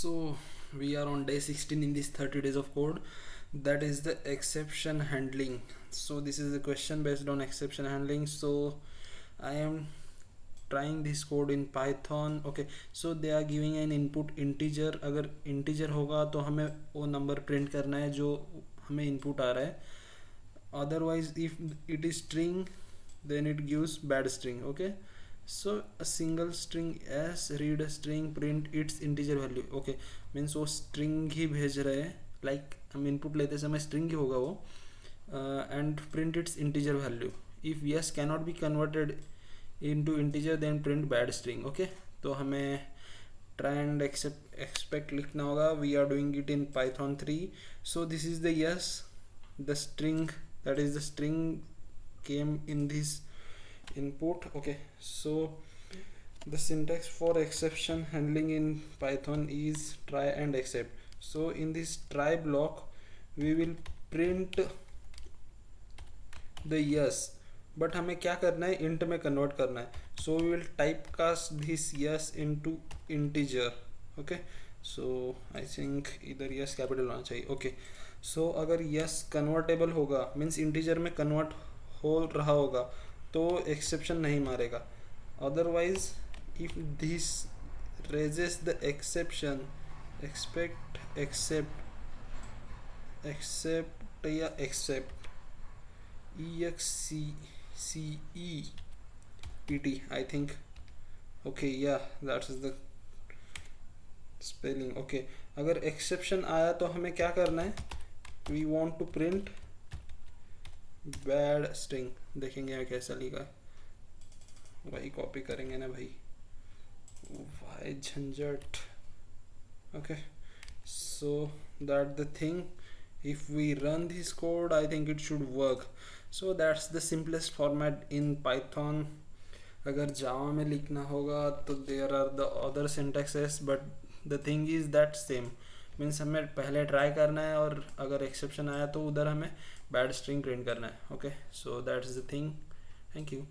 So we are on day 16 in this 30 days of code, that is the exception handling. So this is a question based on exception handling. So I am trying this code in Python. Okay, so they are giving an input integer. अगर integer होगा तो हमें वो number print करना है जो हमें input आ रहा है. Otherwise if it is string then it gives bad string. Okay, so a single string s read a string print its integer value. Okay, means वो string ही भेज रहे हैं, like हम input लेते समय string ही होगा वो, and print its integer value. If yes cannot be converted into integer then print bad string. Okay, तो हमें try and expect लिखना होगा. We are doing it in Python 3. So this is the yes, the string, that is the string came in this input. Okay, so the syntax for exception handling in Python is try and except. So in this try block we will print the yes, but हमें क्या करना है, int में convert करना है. So we will typecast this yes into integer. Okay, so I think इधर yes capital होना चाहिए. Okay, so अगर yes convertible होगा means integer में convert हो रहा होगा तो exception नहीं मारेगा. Otherwise if this raises the exception, expect except या except EXCEPT I think. Okay, yeah, that's the spelling. Okay, अगर exception आया तो हमें क्या करना है, we want to print bad string. देखेंगे कैसा लिखा, वही कॉपी करेंगे ना भाई, भाई झंझट. Okay, so that's the thing. If we run this code I think it should work. So that's the simplest format in Python. अगर जावा में लिखना होगा तो there are the other syntaxes, but the thing is that same. Means हमें पहले try करना है और अगर एक्सेप्शन आया तो उधर हमें बैड स्ट्रिंग प्रिंट करना है. Okay, so that's the thing. Thank you.